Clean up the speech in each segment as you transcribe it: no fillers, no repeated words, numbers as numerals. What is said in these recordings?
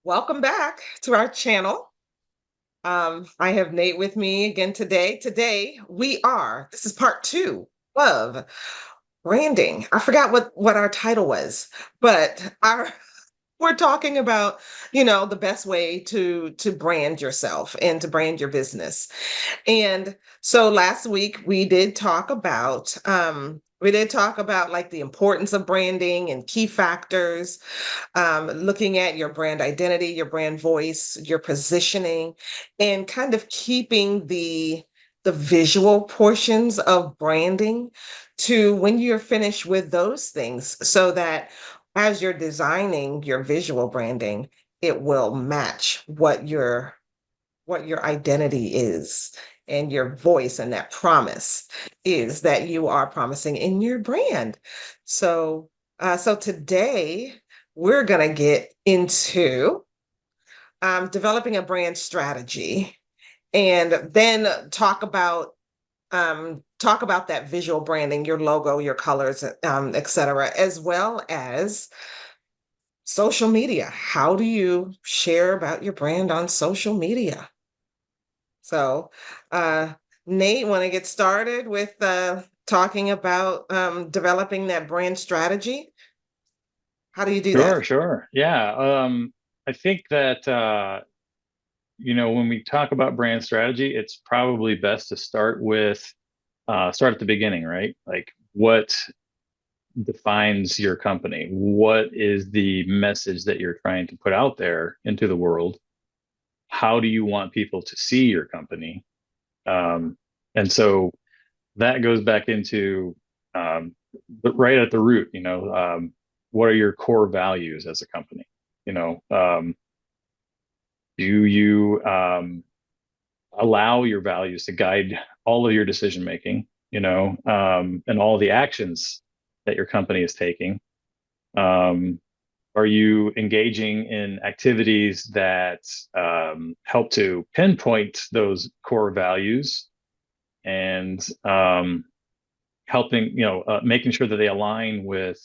Welcome back to our channel. I have Nate with me again today. This is part two of branding. I forgot what our title was, but we're talking about, the best way to brand yourself and to brand your business. And so last week we did talk about like the importance of branding and key factors, looking at your brand identity, your brand voice, your positioning, and kind of keeping the visual portions of branding to when you're finished with those things so that as you're designing your visual branding, it will match what your identity is and your voice and that promise is that you are promising in your brand. So today we're going to get into developing a brand strategy and then talk about that visual branding, your logo, your colors, et cetera, as well as social media. How do you share about your brand on social media? So, uh, Nate, want to get started with talking about developing that brand strategy? How do you do that? Sure. Yeah. I think that when we talk about brand strategy, it's probably best to start at the beginning, right? Like what defines your company? What is the message that you're trying to put out there into the world? How do you want people to see your company? Um, and so that goes back into right at the root, what are your core values as a company? You know, do you allow your values to guide all of your decision making, and all the actions that your company is taking? Um, are you engaging in activities that help to pinpoint those core values and helping, making sure that they align with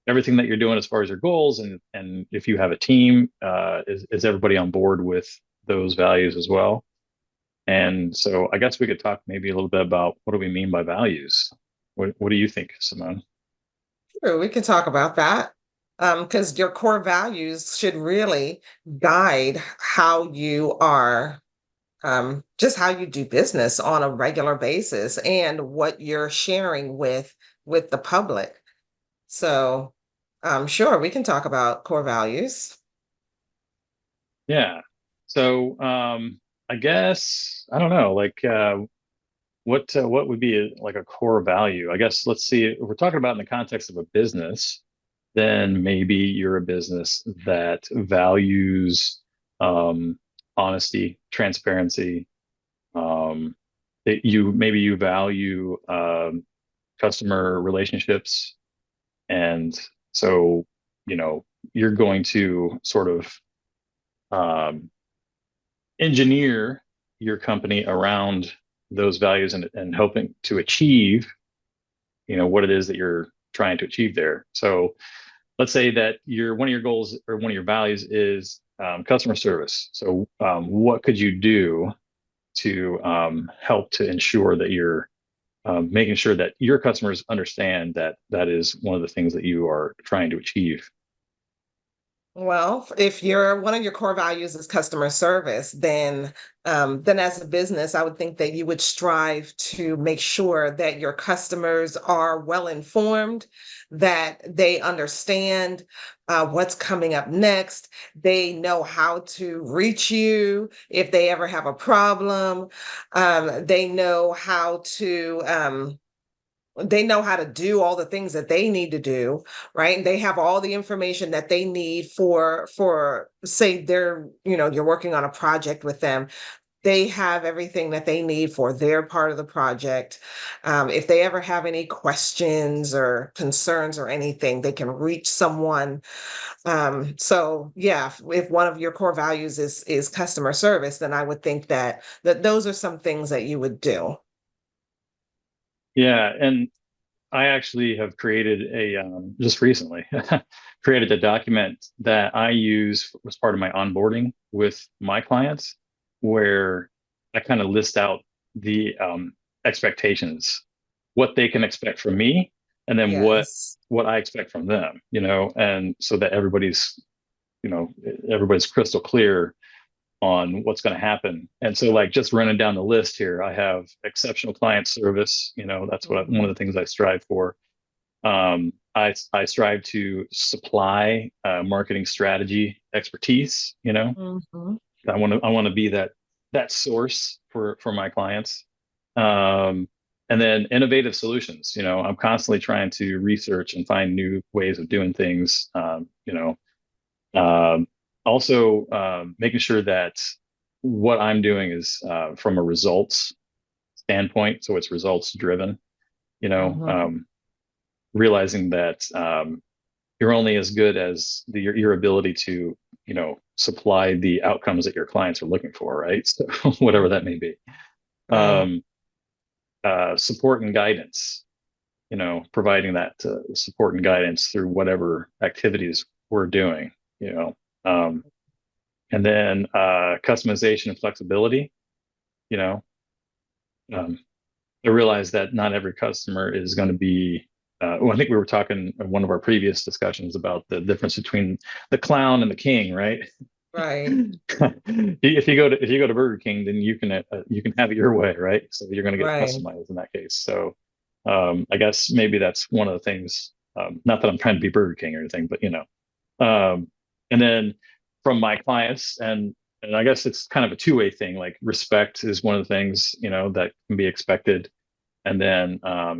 everything that you're doing as far as your goals, and if you have a team, is everybody on board with those values as well? And so I guess we could talk maybe a little bit about what do we mean by values. What do you think, Simone? Sure, we can talk about that. Because your core values should really guide how you are, just how you do business on a regular basis and what you're sharing with the public. So, sure, we can talk about core values. Yeah. So I guess I don't know, like what would be like a core value? I guess let's see. If we're talking about in the context of a business, then maybe you're a business that values um, honesty, transparency. Um, that you value customer relationships, and so you know you're going to sort of um, engineer your company around those values and hoping to achieve what it is that you're trying to achieve there. So let's say that your one of your goals or one of your values is customer service. So what could you do to help to ensure that you're making sure that your customers understand that that is one of the things that you are trying to achieve? Well, if one of your core values is customer service, then as a business, I would think that you would strive to make sure that your customers are well informed, that they understand what's coming up next. They know how to reach you if they ever have a problem. They know how to do all the things that they need to do, right? And they have all the information that they need for say you're working on a project with them. They have everything that they need for their part of the project. If they ever have any questions or concerns or anything, they can reach someone. So yeah, if one of your core values is customer service, then I would think that those are some things that you would do. Yeah, and I actually have created just recently created a document that I use as part of my onboarding with my clients, where I kind of list out the expectations, what they can expect from me, and then Yes. what I expect from them, and so that you know, everybody's crystal clear on what's going to happen. And so, like, just running down the list here, I have exceptional client service. That's one of Mhm. the things I strive for. I strive to supply marketing strategy expertise. Mhm. I want to be that source for my clients. Um, and then innovative solutions. I'm constantly trying to research and find new ways of doing things. Um, Also, making sure that what I'm doing is from a results standpoint, so it's results driven. You know, Mhm. um, Realizing that you're only as good as your ability to supply the outcomes that your clients are looking for, right? So whatever that may be. Right. Um, Support and guidance. Providing that support and guidance through whatever activities we're doing. You know. Um, and then customization and flexibility. you know um, I realize that not every customer is going to be well, I think we were talking in one of our previous discussions about the difference between the clown and the king, right? Right. If you go to Burger King, then you can have it your way, right? So you're going to get Right. customized in that case. So I guess maybe that's one of the things. Not that I'm trying to be Burger King or anything, but um, and then from my clients, and I guess it's kind of a two-way thing. Like, respect is one of the things that can be expected, and then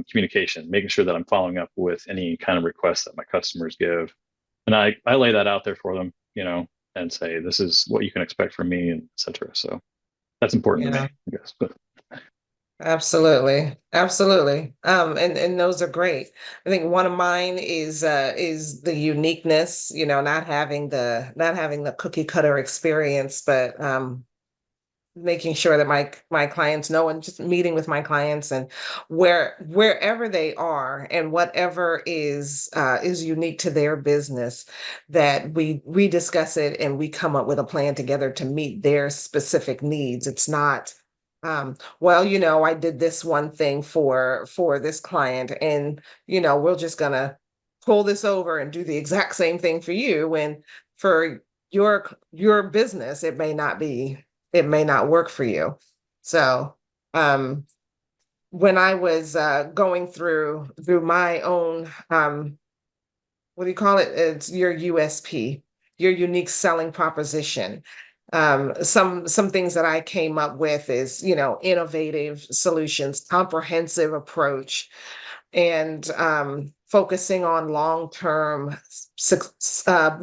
communication, making sure that I'm following up with any kind of requests that my customers give, and I lay that out there for them, and say this is what you can expect from me, and etc. So that's important to me, Yeah. I guess. But Absolutely. Absolutely. And those are great. I think one of mine is the uniqueness, not having the cookie cutter experience, but making sure that my clients know, and just meeting with my clients, and wherever they are and whatever is unique to their business, that we discuss it and we come up with a plan together to meet their specific needs. It's not well, I did this one thing for this client, and we're just gonna pull this over and do the exact same thing for you, when for your business it may not work for you. So, um, when I was going through my own, what do you call it? It's your USP, your unique selling proposition. Some things that I came up with is, innovative solutions, comprehensive approach, and focusing on long-term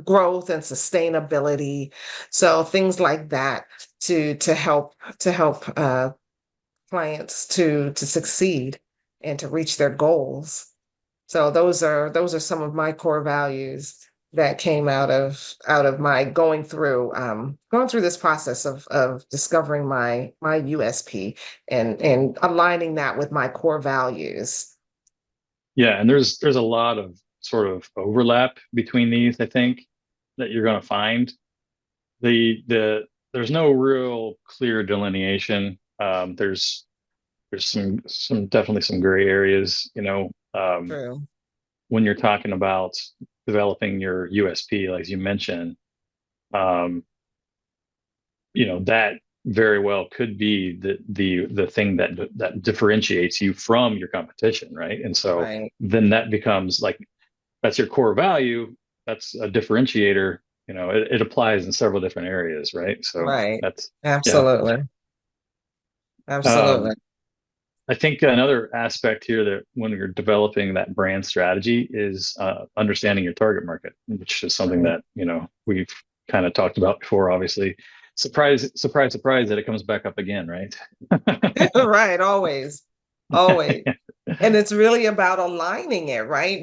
growth and sustainability. So things like that to help clients to succeed and to reach their goals. So those are some of my core values that came out of my going through this process of discovering my USP and aligning that with my core values. yeah, and there's a lot of sort of overlap between these, I think, that you're going to find. There's no real clear delineation. There's some definitely some gray areas, True. when you're talking about developing your USP, like you mentioned. um, that very well could be the thing that differentiates you from your competition, right? And so Right. then that becomes like, that's your core value. That's a differentiator. It applies in several different areas, right? So Right. that's, yeah. Absolutely. Absolutely. Um, I think another aspect here, that when you're developing that brand strategy, is understanding your target market, which is something Right. that we've kind of talked about before. Obviously, surprise, surprise, surprise that it comes back up again, right? Right. Always. Always. And it's really about aligning it, right?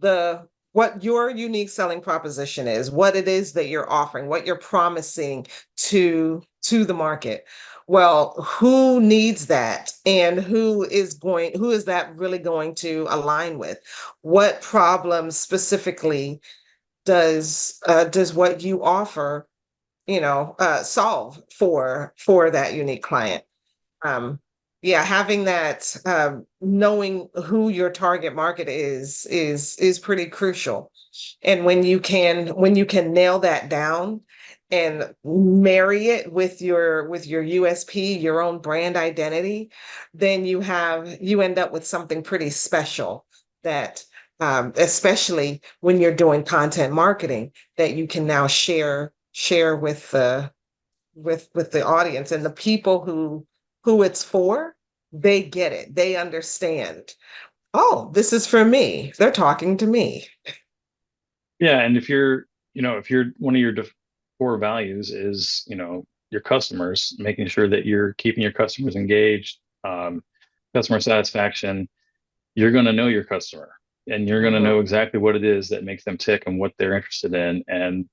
The what your unique selling proposition is, what it is that you're offering, what you're promising to the market. Well, who needs that, and who is that really going to align with? What problems specifically does what you offer, solve for that unique client? um yeah, having that, knowing who your target market is pretty crucial. And when you can nail that down and marry it with your USP, your own brand identity, then you end up with something pretty special that, especially when you're doing content marketing, that you can now share with the audience, and the people who it's for. They get it, they understand. Oh, this is for me, they're talking to me. Yeah, and if you're, if you're one of your core values is, your customers, making sure that you're keeping your customers engaged, customer satisfaction, you're going to know your customer, and you're going to know Mhm. exactly what it is that makes them tick and what they're interested in. And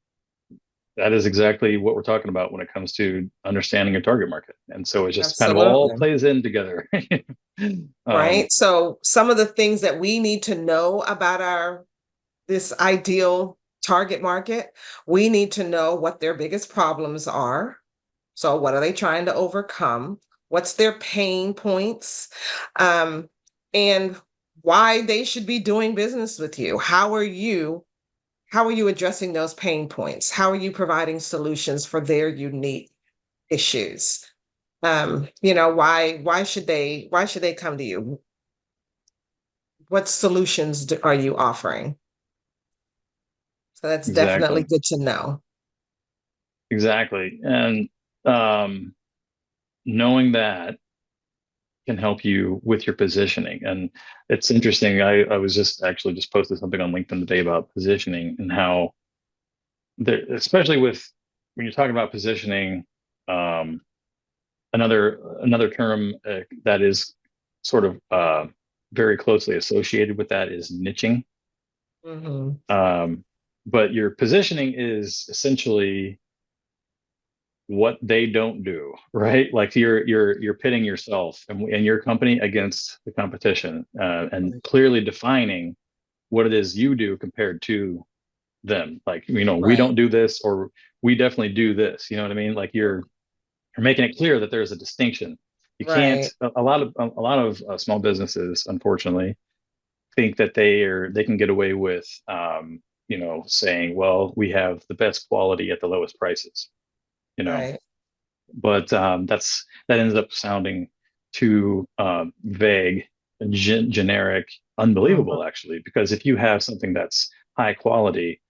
that is exactly what we're talking about when it comes to understanding your target market. And so it just kind of all Absolutely. plays in together. um, Right, so some of the things that we need to know about our this ideal target market, we need to know what their biggest problems are. So what are they trying to overcome? What's their pain points? Um, and why they should be doing business with you. How are you addressing those pain points? How are you providing solutions for their unique issues? Why should they come to you? What solutions are you offering? So that's definitely exactly, good to know. exactly. And um, knowing that can help you with your positioning. And it's interesting. I was just actually just posted something on LinkedIn today about positioning and how there, especially with when you're talking about positioning, um, another term that is sort of very closely associated with that is niching. Mhm. Um, but your positioning is essentially what they don't do, right? Like you're pitting yourself and your company against the competition, and Right. clearly defining what it is you do compared to them. Like, we Right. don't do this, or we definitely do this. You know what I mean? Like you're making it clear that there's a distinction. You can't. Right. A lot of small businesses, unfortunately, think that they can get away with, saying, well, we have the best quality at the lowest prices. You know, Right. but that ends up sounding too vague, generic, Mhm. unbelievable, actually. Because if you have something that's high quality,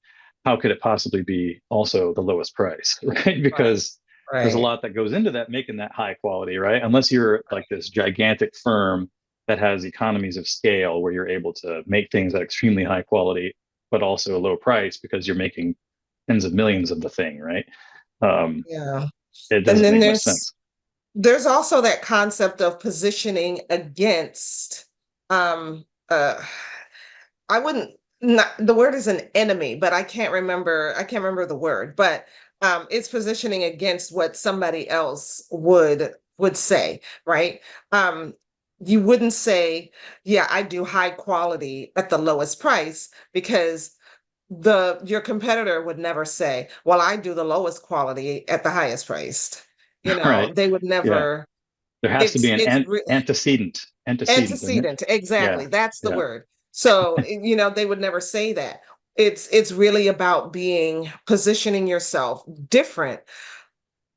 how could it possibly be also the lowest price, right? Right. Because there's a Right. lot that goes into that, making that high quality, right? Unless you're like this gigantic firm that has economies of scale where you're able to make things at extremely high quality, but also a low price because you're making tens of millions of the thing, right? Um, Yeah. it And doesn't then make much sense. there's also that concept of positioning against, um uh I wouldn't, not the word is an enemy, but I can't remember the word, but it's positioning against what somebody else would say, right? Um you wouldn't say, yeah, I do high quality at the lowest price, because the your competitor would never say, well, I do the lowest quality at the highest priced. Right. They would Yeah. never. There has to be an It's antecedent, isn't it? Antecedent, exactly. Yeah. That's the Yeah. word. So, they would never say that. It's really about being positioning yourself different,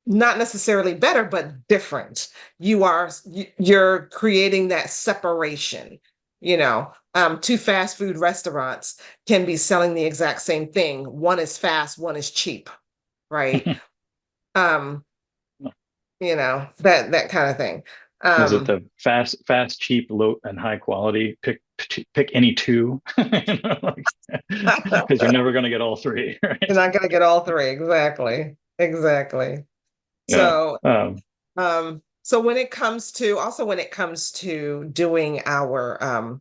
not necessarily better, but different. You're creating that separation. Two fast food restaurants can be selling the exact same thing. One is fast, one is cheap, right? Um, that kind of thing. Was it Um, the fast, cheap, low, and high quality? Pick any two, because you're never going to get all three, You're right? not gonna get all three. Exactly. Exactly. Yeah. So, so when it comes to doing our,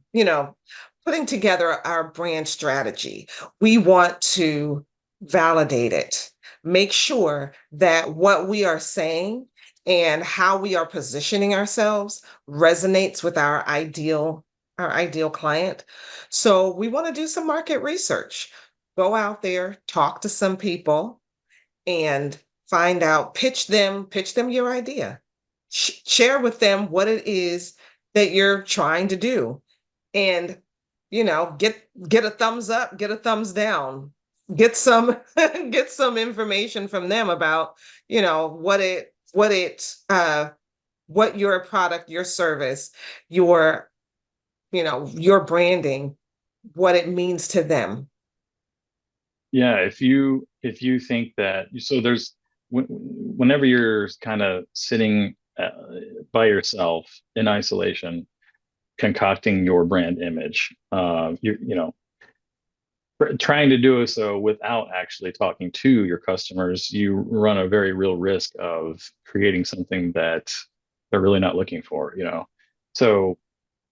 putting together our brand strategy, we want to validate it, make sure that what we are saying and how we are positioning ourselves resonates with our ideal client. So we want to do some market research. Go out there, talk to some people and find out, pitch them your idea. Share with them what it is that you're trying to do and get a thumbs up, get a thumbs down, get some get some information from them about what your product, your service, your your branding, what it means to them. Yeah, if you think that, so whenever you're kind of sitting by yourself in isolation, concocting your brand image, trying to do so without actually talking to your customers, you run a very real risk of creating something that they're really not looking for, So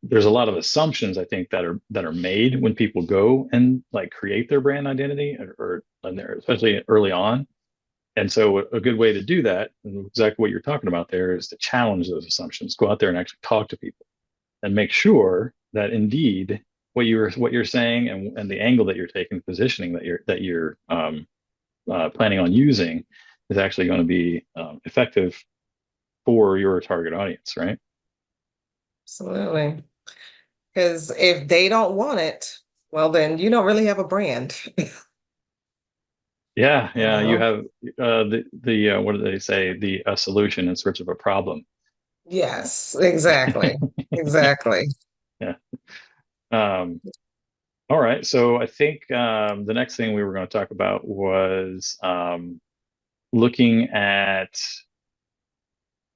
there's a lot of assumptions I think that are made when people go and like create their brand identity or and especially early on. And so a good way to do that, and exactly what you're talking about there, is to challenge those assumptions. Go out there and actually talk to people and make sure that indeed what you're saying and the angle that you're taking, positioning that you're planning on using is actually going to be effective for your target audience, right? Absolutely. Because if they don't want it, well, then you don't really have a brand. Yeah, You yeah. You know? have the what do they say? The a solution in search of a problem. Yes, exactly. Exactly. Yeah. Um, all right. So I think the next thing we were going to talk about was looking at.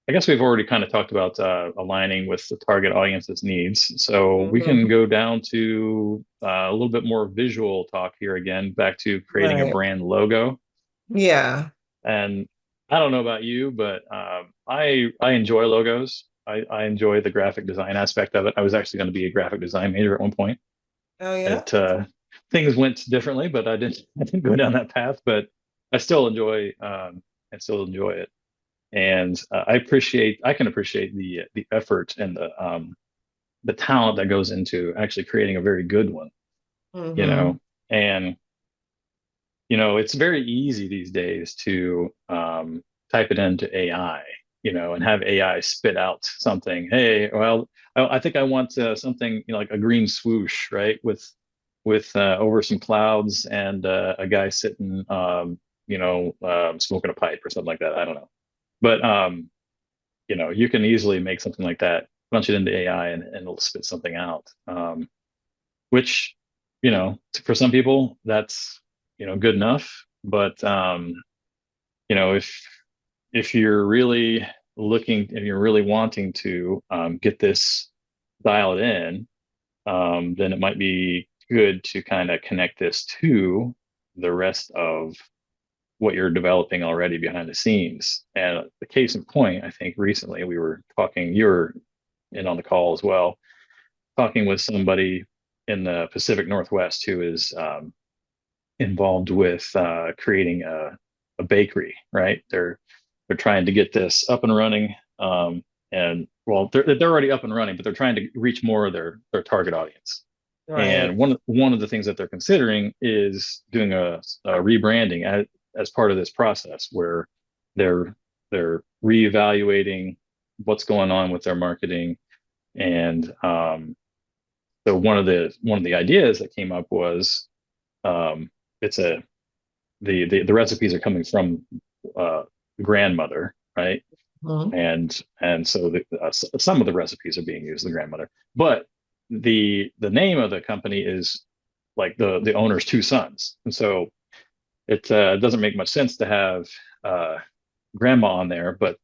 I guess we've already kind of talked about aligning with the target audience's needs. So we can Mhm. go down to a little bit more visual talk here again, back to creating a Right. brand logo. Yeah. And I don't know about you, but I enjoy logos. I enjoy the graphic design aspect of it. I was actually going to be a graphic design major at one point. Oh, yeah. It things went differently, but I didn't go down that path. But I still enjoy I still enjoy it, and I can appreciate the effort and the talent that goes into actually creating a very good one. You Hmm. know, and it's very easy these days to type it into AI, and have AI spit out something. Hey, well, I think I want something, like a green swoosh, right, with over some clouds and a guy sitting, smoking a pipe or something like that. I don't know, but you can easily make something like that, punch it into AI, and it'll spit something out. Which for some people that's good enough, but if you're really looking, if you're really wanting to get this dialed in, then it might be good to kind of connect this to the rest of what you're developing already behind the scenes. And the case in point, I think recently we were talking, you were in on the call as well, talking with somebody in the Pacific Northwest who is involved with creating a bakery, right? They're trying to get this up and running, and well, they're already up and running, but they're trying to reach more of their target audience. Right. And one of the things that they're considering is doing a rebranding as part of this process, where they're they're reevaluating what's going on with their marketing. And so one of the ideas that came up was, it's the recipes are coming from grandmother, right? Mhm. And so some of the recipes are being used the grandmother, but the name of the company is like the owner's two sons, and so it doesn't make much sense to have uh, grandma on there, but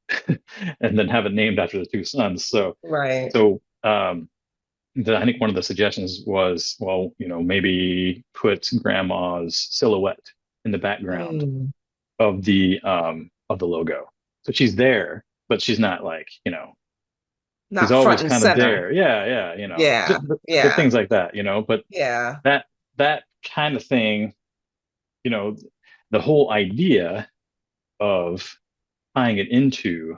and then have it named after the two sons. So Right. so I think one of the suggestions was, well, maybe put grandma's silhouette in the background Mm. of the logo. So she's there, but she's not like, he's Not always front and kind of center. there. Yeah, yeah, Yeah. but Yeah. things like that, but Yeah. that that kind of thing, you know, the whole idea of tying it into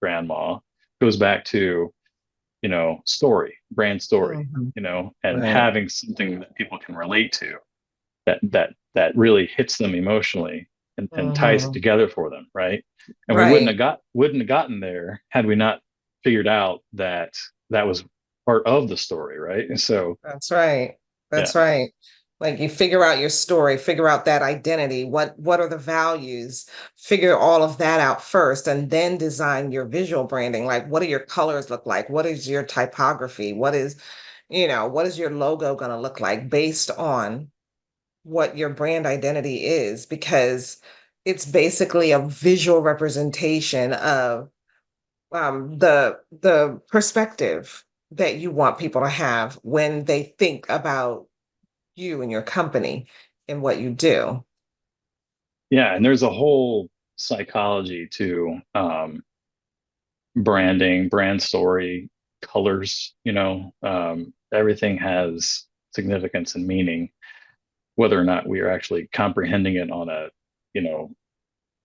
grandma goes back to, brand story, Mhm. and Right. having something that people can relate to, that really hits them emotionally, and ties it Mhm. together for them, right? And we Right. wouldn't have gotten there had we not figured out that that was part of the story, right? And so, That's right. yeah, That's right. Like you figure out your story, figure out that identity, what are the values, figure all of that out first, and then design your visual branding. Like what do your colors look like? What is your typography? What is your logo going to look like based on what your brand identity is? Because it's basically a visual representation of the perspective that you want people to have when they think about you and your company and what you do. yeah, and there's a whole psychology to branding, brand story, colors, everything has significance and meaning, whether or not we are actually comprehending it on a, you know,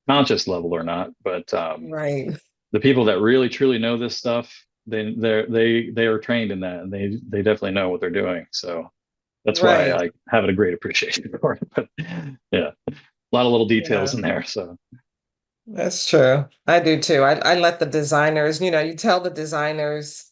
conscious level or not. But Right. the people that really truly know this stuff, they are trained in that, and they definitely know what they're doing. So that's why Right. I have a great appreciation for it. But yeah, a lot of little Yeah, details in there. So that's true. I do too. I let the designers, you tell the designers,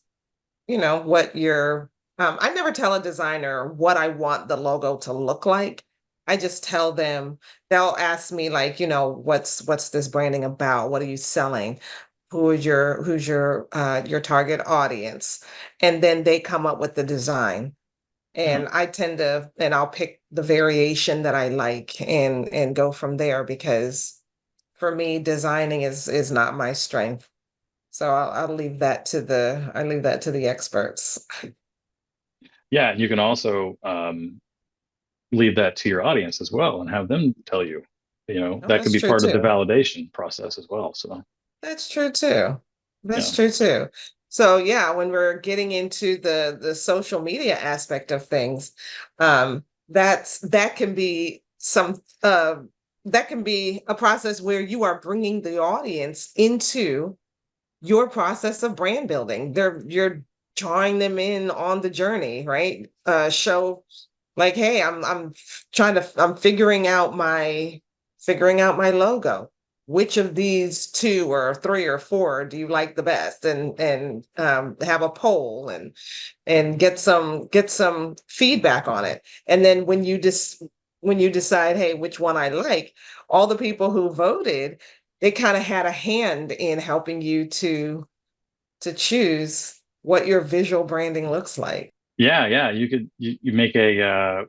what your I never tell a designer what I want the logo to look like. I just tell them, they'll ask me like, what's this branding about? What are you selling? Who's your target audience? And then they come up with the design. yeah, And I'll pick the variation that I like and go from there because for me, designing is not my strength. So I leave that to the experts. yeah, and you can also leave that to your audience as well and have them tell you. Oh, That could that's be true part of the too. validation process as well. So That's true too. yeah, That's true too. So yeah, when we're getting into the social media aspect of things, that can be that can be a process where you are bringing the audience into your process of brand building. You're drawing them in on the journey, right? Show like, hey, I'm figuring out my logo. Which of these two or three or four do you like the best? And have a poll and get some feedback on it. And then when you decide, hey, which one I like, all the people who voted, they kind of had a hand in helping you to choose what your visual branding looks like. yeah. You make a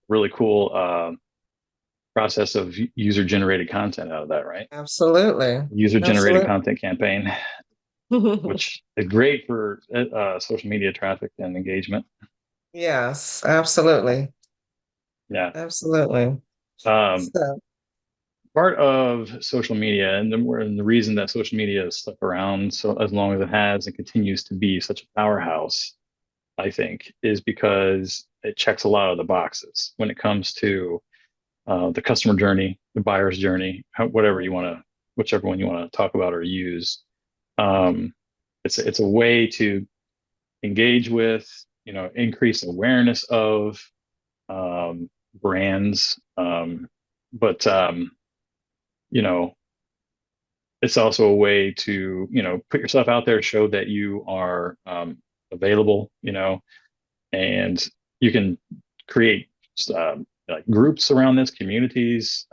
really cool process of user generated content out of that, right? Absolutely. User generated Absolutely. content campaign, which is great for social media traffic and engagement. Yes, absolutely. Yeah. Absolutely. Um, So, Part of social media, and the reason that social media has stuck around so as long as it has and continues to be such a powerhouse, I think, is because it checks a lot of the boxes when it comes to the customer journey, the buyer's journey, whatever you want to, whichever one you want to talk about or use. Um, it's a way to engage with, increase awareness of brands, but you know, it's also a way to, put yourself out there, show that you are available, and you can create like groups around this, communities,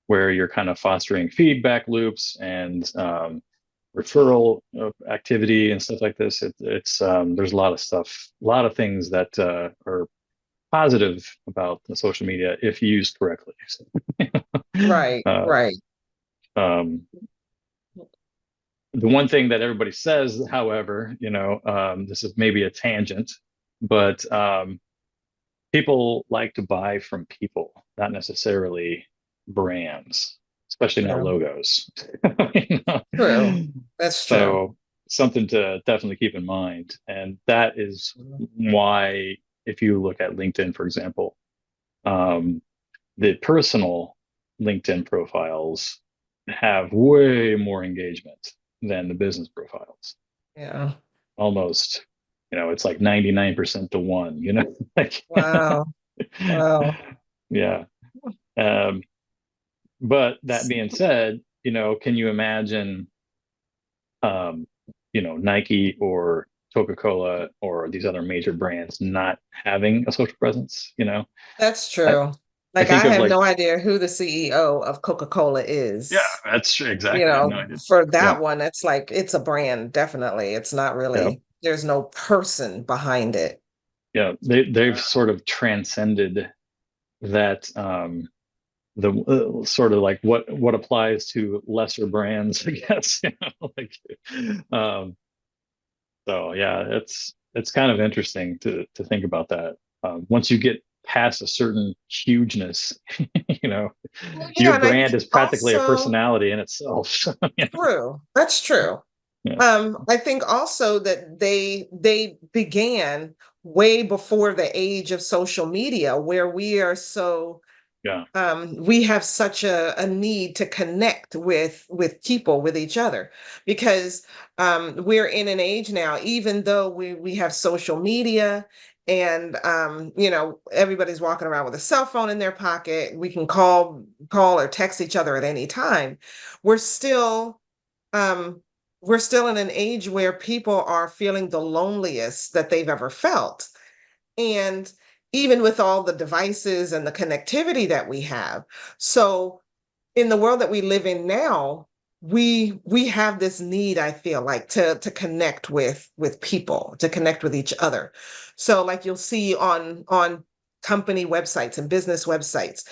where you're kind of fostering feedback loops and referral activity and stuff like this. It's there's a lot of stuff, a lot of things that are positive about the social media if used correctly. So, right, uh, right. um, the one thing that everybody says, however, this is maybe a tangent, but people like to buy from people, not necessarily brands, especially not True. logos. True. That's So true. something to definitely keep in mind. And that is why, if you look at LinkedIn, for example, um, the personal LinkedIn profiles have way more engagement than the business profiles. Yeah. Almost, it's like 99% to one, like, Wow. Wow. yeah. Um, but that being said, can you imagine, um, Nike or Coca-Cola or these other major brands not having a social presence? That's I, true. I Like I think of have like, no idea who the CEO of Coca-Cola yeah, is. that's true. You Exactly. I have no know, idea. for Yeah. that one, it's like it's a brand, definitely. It's not Yeah. really, there's no person behind it. Yeah. They've sort of transcended that, the sort of like what applies to lesser brands, I guess, like, um, so yeah, it's kind of interesting to think about that. Once you get past a certain hugeness, you know, Well, your yeah, and I brand think is practically a also personality in itself. true. That's true. Yeah, I think also that they began way before the age of social media, where we are so yeah, we have such a need to connect with people, with each other, because we're in an age now, even though we have social media and everybody's walking around with a cell phone in their pocket, we can call or text each other at any time. We're still um, we're still in an age where people are feeling the loneliest that they've ever felt. And even with all the devices and the connectivity that we have. So in the world that we live in now, we have this need, I feel like, to connect with people, to connect with each other. So like you'll see on company websites and business websites,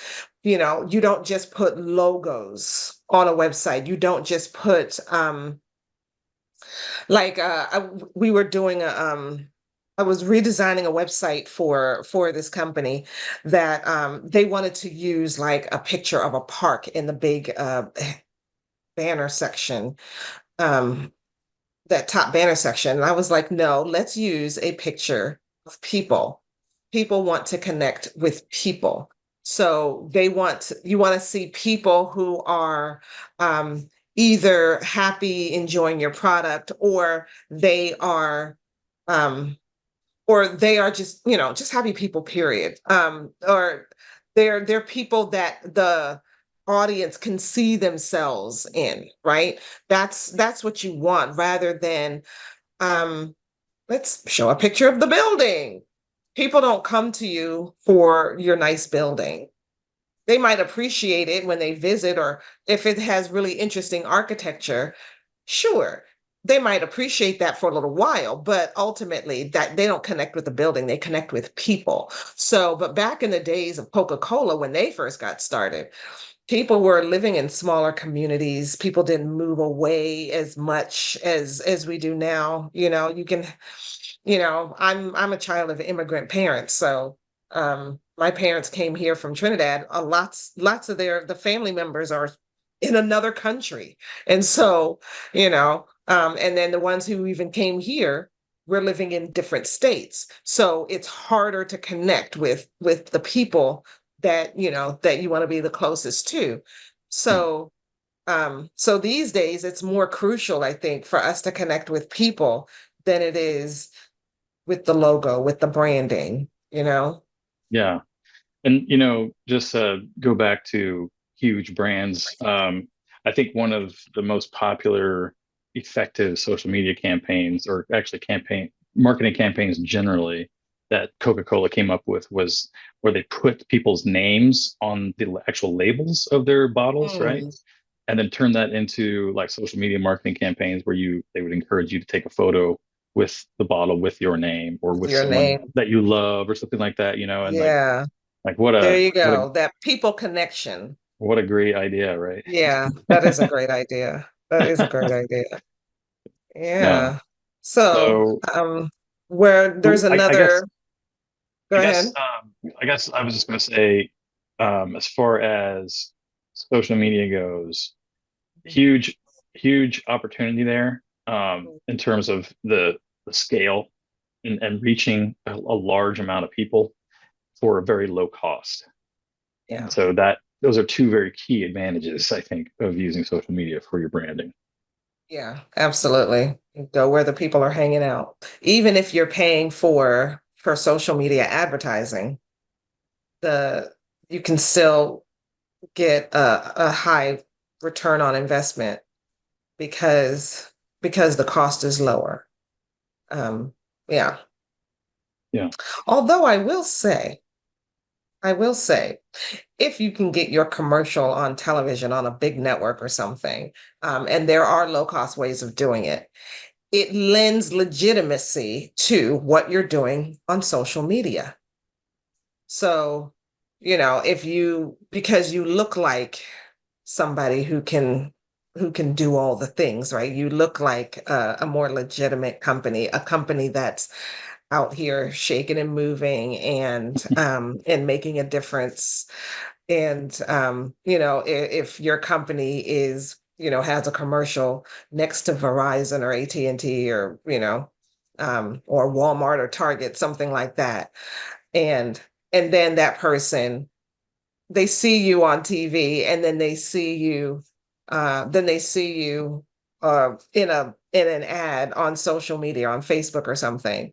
you don't just put logos on a website. You don't just put like we were doing a I was redesigning a website for this company that they wanted to use like a picture of a park in the big banner section, um, that top banner section. And I was like, no, let's use a picture of people. People want to connect with people. So you want to see people who are either happy enjoying your product, um, or they are just, just happy people, period. Or they're people that the audience can see themselves in, right? That's what you want rather than um, let's show a picture of the building. People don't come to you for your nice building. They might appreciate it when they visit, or if it has really interesting architecture, sure. They might appreciate that for a little while, but ultimately that they don't connect with the building, they connect with people. So, but back in the days of Coca-Cola, when they first got started, people were living in smaller communities. People didn't move away as much as we do now. You can, I'm a child of immigrant parents, so my parents came here from Trinidad. Lots of the family members are in another country, and so and then the ones who even came here, we're living in different states, so it's harder to connect with the people that you want to be the closest to. So so these days it's more crucial, I think, for us to connect with people than it is with the logo, with the branding. yeah. And just go back to huge brands. I think one of the most popular, effective social media campaigns, or actually campaign marketing campaigns generally, that Coca-Cola came up with was where they put people's names on the actual labels of their bottles, right? Mm, And then turn that into like social media marketing campaigns where they would encourage you to take a photo with the bottle with your name or with with your someone name. that you love or something like that, and Yeah, like what there a you what a go. That people connection. what a great idea, right? Yeah, that is a great idea. That is a great idea. Yeah. Yeah. So, So where there's I guess another, go ahead. I guess I was just going to say, as far as social media goes, huge huge opportunity there. in terms of the scale and reaching a large amount of people for a very low cost. And Yeah. so those are two very key advantages, I think, of using social media for your branding. Yeah, absolutely. Go where the people are hanging out. Even if you're paying for social media advertising, the you can still get a high return on investment because the cost is lower. Um, yeah. Yeah. Although I will say, if you can get your commercial on television on a big network or something, and there are low cost ways of doing it, it lends legitimacy to what you're doing on social media. So, if because you look like somebody who can do all the things, right? You look like a more legitimate company, a company that's out here shaking and moving and making a difference. And if your company is, has a commercial next to Verizon or AT&T or, or Walmart or Target, something like that. And then that person, they see you on TV and then they see you in an ad on social media, on Facebook or something.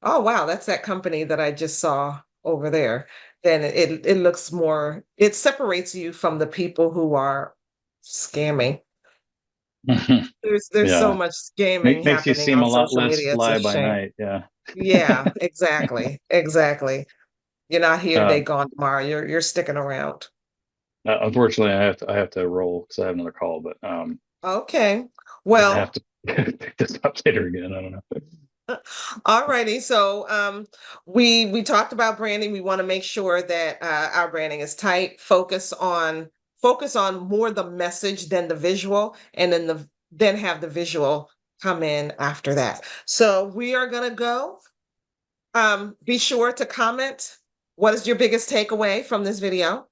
Oh wow, that's that company that I just saw over there. Then it looks more, it separates you from the people who are scamming. There's so Yeah. much scamming Makes you happening seem on a lot social less media. It's a fly by shame. night. Yeah. Yeah, exactly. Exactly. You're not here Uh, today, gone tomorrow. You're sticking around. Unfortunately, I have to roll because I have another call, but Okay. I'm gonna have Well, to pick this up later again. I don't know. all righty. So we talked about branding. We want to make sure that our branding is tight, focus on more the message than the visual, and then have the visual come in after that. So we are gonna go. Be sure to comment. What is your biggest takeaway from this video?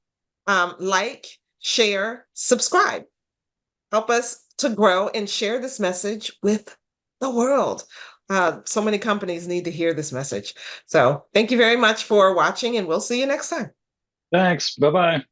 Like, share, subscribe. Help us to grow and share this message with the world. So many companies need to hear this message. So thank you very much for watching, and we'll see you next time. Thanks. Bye bye.